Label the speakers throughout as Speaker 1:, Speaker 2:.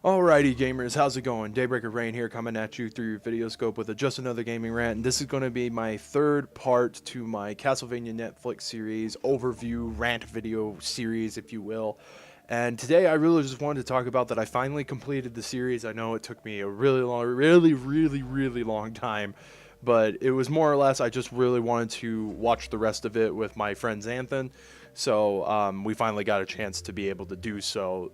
Speaker 1: Alrighty gamers, how's it going? Daybreaker Rein here, coming at you through your video scope with just another gaming rant, and this is going to be my third part to my Castlevania Netflix series overview rant video series, if you will. And today I really just wanted to talk about that I finally completed the series. I know it took me a really long time, but it was more or less I just really wanted to watch the rest of it with my friend Xanthan. So we finally got a chance to be able to do so.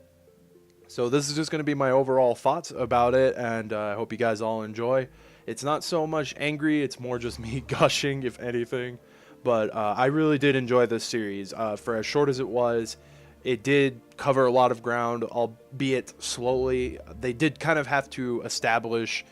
Speaker 1: So this is just going to be my overall thoughts about it, and I hope you guys all enjoy. It's not so much angry, it's more just me gushing, if anything. But I really did enjoy this series. For as short as it did cover a lot of ground, albeit slowly. They did kind of have to establish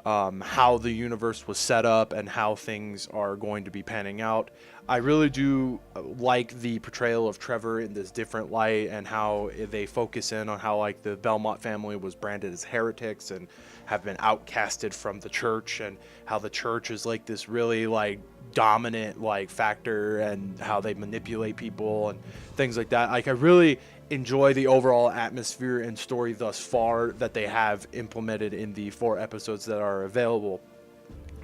Speaker 1: how the universe was set up and how things are going to be panning out. I really do like the portrayal of Trevor in this different light, and how they focus in on how like the Belmont family was branded as heretics and have been outcasted from the church, and how the church is like this really like dominant like factor, and how they manipulate people and things like that. Like I really enjoy the overall atmosphere and story thus far that they have implemented in the 4 episodes that are available.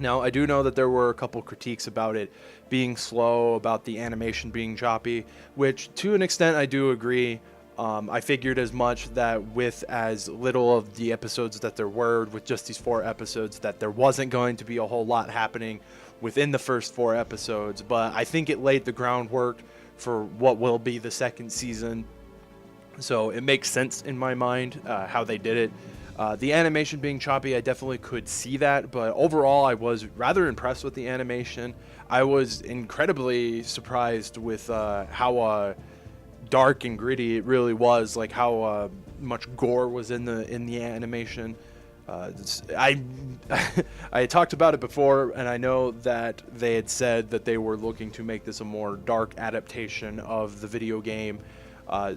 Speaker 1: Now, I do know that there were a couple critiques about it being slow, about the animation being choppy, which to an extent I do agree. I figured as much, that with as little of the episodes that there were, with just these 4 episodes, that there wasn't going to be a whole lot happening within the first 4 episodes, but I think it laid the groundwork for what will be the second season. So it makes sense in my mind how they did it. The animation being choppy, I definitely could see that, but overall I was rather impressed with the animation. I was incredibly surprised with how dark and gritty it really was, like how much gore was in the animation. I I talked about it before, and I know that they had said that they were looking to make this a more dark adaptation of the video game.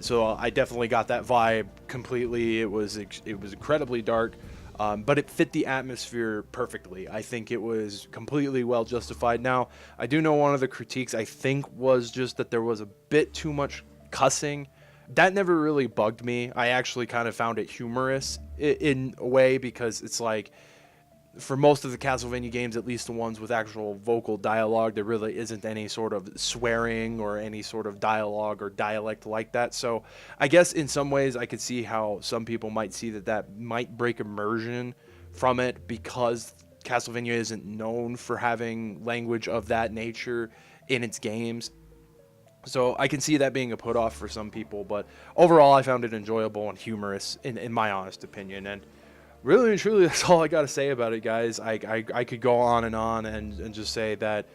Speaker 1: So I definitely got that vibe completely. It was incredibly dark, but it fit the atmosphere perfectly. I think it was completely well justified. Now, I do know one of the critiques, I think, was just that there was a bit too much cussing. That never really bugged me. I actually kind of found it humorous in a way, because it's like, for most of the Castlevania games, at least the ones with actual vocal dialogue, there really isn't any sort of swearing or any sort of dialogue or dialect like that. So I guess in some ways I could see how some people might see that might break immersion from it, because Castlevania isn't known for having language of that nature in its games. So I can see that being a put off for some people, but overall I found it enjoyable and humorous in my honest opinion. And really and truly, that's all I got to say about it, guys. I could go on and just say that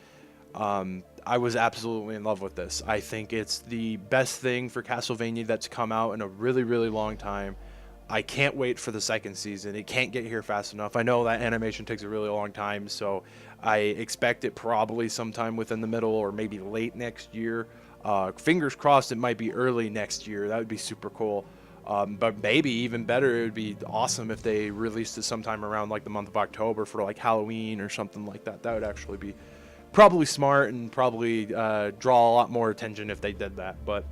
Speaker 1: I was absolutely in love with this. I think it's the best thing for Castlevania that's come out in a really long time. I can't wait for the second season. It can't get here fast enough. I know that animation takes a really long time, so I expect it probably sometime within the middle or maybe late next year. Fingers crossed it might be early next year. That would be super cool. But maybe even better, it would be awesome if they released it sometime around like the month of October for like Halloween or something like that. That would actually be probably smart, and probably draw a lot more attention if they did that. But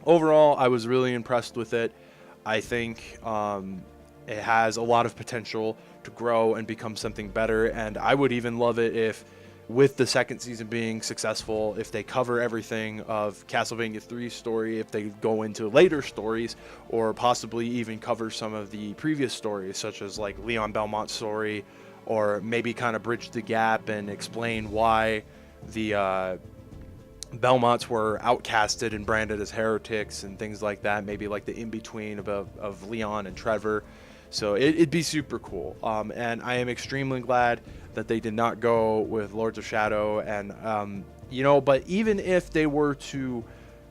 Speaker 1: overall, I was really impressed with it. I think it has a lot of potential to grow and become something better, and I would even love it if, with the second season being successful, if they cover everything of Castlevania 3's story, if they go into later stories, or possibly even cover some of the previous stories, such as like Leon Belmont's story, or maybe kind of bridge the gap and explain why the Belmonts were outcasted and branded as heretics and things like that. Maybe like the in-between of Leon and Trevor. So it'd be super cool. And I am extremely glad that they did not go with Lords of Shadow. And, but even if they were to,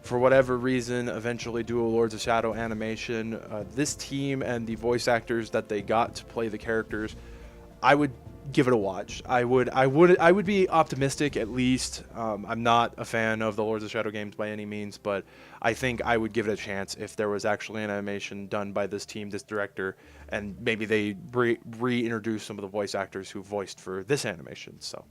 Speaker 1: for whatever reason, eventually do a Lords of Shadow animation, this team and the voice actors that they got to play the characters, I would give it a watch. I would be optimistic, at least. I'm not a fan of the Lords of Shadow games by any means, but I think I would give it a chance if there was actually an animation done by this team, this director, and maybe they reintroduce some of the voice actors who voiced for this animation. So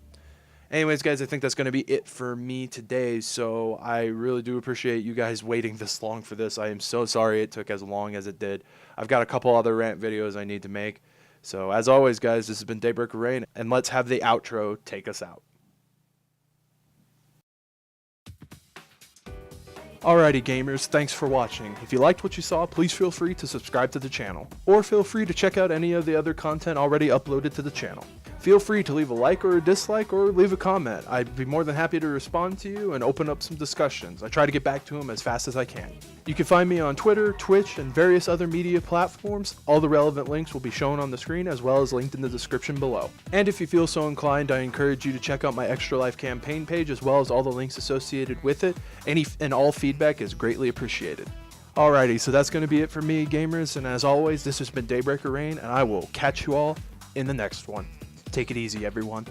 Speaker 1: Anyways, guys, I think that's going to be it for me today. So I really do appreciate you guys waiting this long for this. I am so sorry it took as long as it did. I've got a couple other rant videos I need to make. So as always, guys, this has been Daybreaker Rein, and let's have the outro take us out. Alrighty gamers, thanks for watching. If you liked what you saw, please feel free to subscribe to the channel, or feel free to check out any of the other content already uploaded to the channel. Feel free to leave a like or a dislike or leave a comment. I'd be more than happy to respond to you and open up some discussions. I try to get back to them as fast as I can. You can find me on Twitter, Twitch, and various other media platforms. All the relevant links will be shown on the screen as well as linked in the description below. And if you feel so inclined, I encourage you to check out my Extra Life campaign page as well as all the links associated with it. Any and all feedback is greatly appreciated. Alrighty, so that's going to be it for me, gamers, and as always, this has been Daybreaker Rein, and I will catch you all in the next one. Take it easy, everyone.